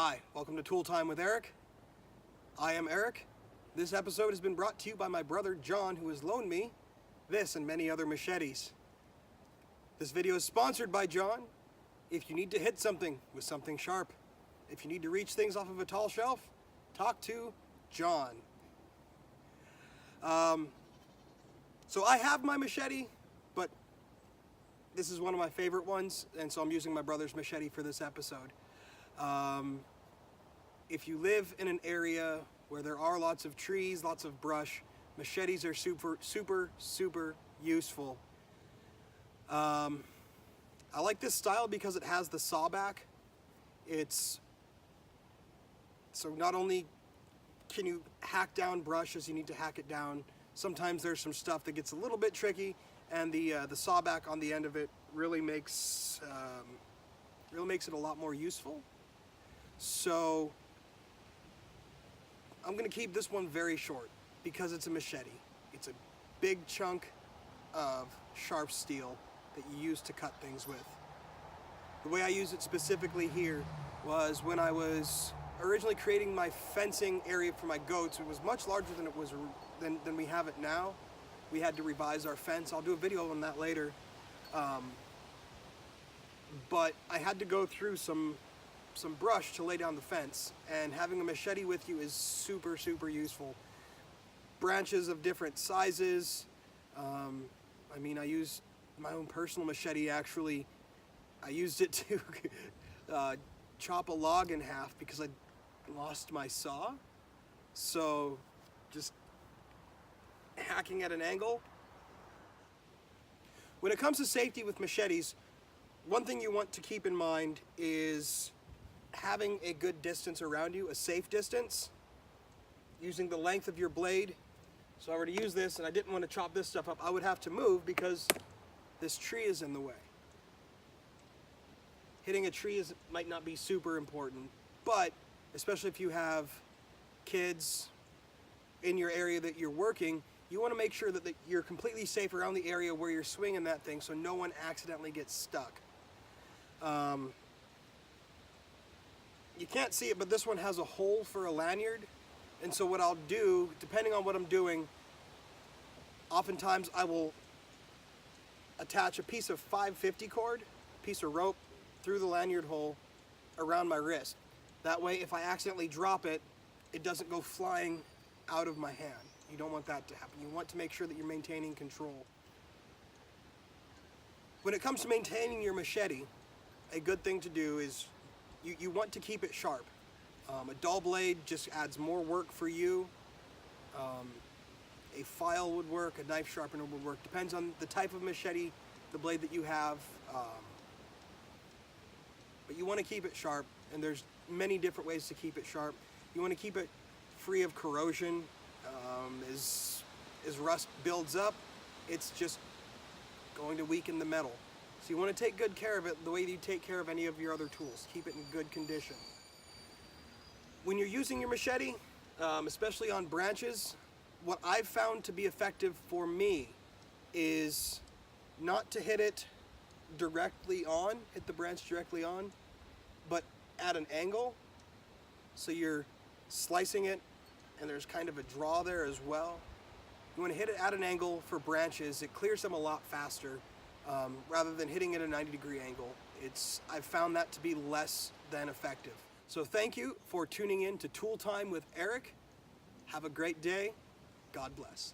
Hi, welcome to Tool Time with Eric. I am Eric. This episode has been brought to you by my brother John, who has loaned me this and many other machetes. This video is sponsored by John. If you need to hit something with something sharp, if you need to reach things off of a tall shelf, talk to John. So I have my machete, but this is one of my favorite ones, and so I'm using my brother's machete for this episode. If you live in an area where there are lots of trees, lots of brush, machetes are super useful. I like this style because it has the saw back. So not only can you hack down brush as you need to hack it down, sometimes there's some stuff that gets a little bit tricky, and the saw back on the end of it really makes it a lot more useful. So I'm going to keep this one very short because it's a machete. It's a big chunk of sharp steel that you use to cut things with. The way I use it specifically here was when I was originally creating my fencing area for my goats. It was much larger than we have it now. We had to revise our fence. I'll do a video on that later. But I had to go through some brush to lay down the fence, and having a machete with you is super useful. Branches of different sizes. I mean, I used my own personal machete actually. I used it to chop a log in half because I lost my saw. So just hacking at an angle. When it comes to safety with machetes, one thing you want to keep in mind is having a good distance around you, a safe distance, using the length of your blade. So I were to use this and I didn't want to chop this stuff up, I would have to move because this tree is in the way. Hitting a tree might not be super important, but especially if you have kids in your area that you're working, you want to make sure that you're completely safe around the area where you're swinging that thing so no one accidentally gets stuck. You can't see it, but this one has a hole for a lanyard. And so what I'll do, depending on what I'm doing, oftentimes I will attach a piece of 550 cord, piece of rope, through the lanyard hole around my wrist. That way, if I accidentally drop it, it doesn't go flying out of my hand. You don't want that to happen. You want to make sure that you're maintaining control. When it comes to maintaining your machete, a good thing to do is you want to keep it sharp. A dull blade just adds more work for you. A file would work, a knife sharpener would work. Depends on the type of machete, the blade that you have. But you want to keep it sharp, and there's many different ways to keep it sharp. You want to keep it free of corrosion. As rust builds up, it's just going to weaken the metal. So you want to take good care of it the way you take care of any of your other tools. Keep it in good condition. When you're using your machete, especially on branches, what I've found to be effective for me is not to hit it directly on, hit the branch directly on, but at an angle. So you're slicing it and there's kind of a draw there as well. You want to hit it at an angle for branches. It clears them a lot faster rather than hitting it at a 90-degree angle. I've found that to be less than effective. So thank you for tuning in to Tool Time with Eric. Have a great day. God bless.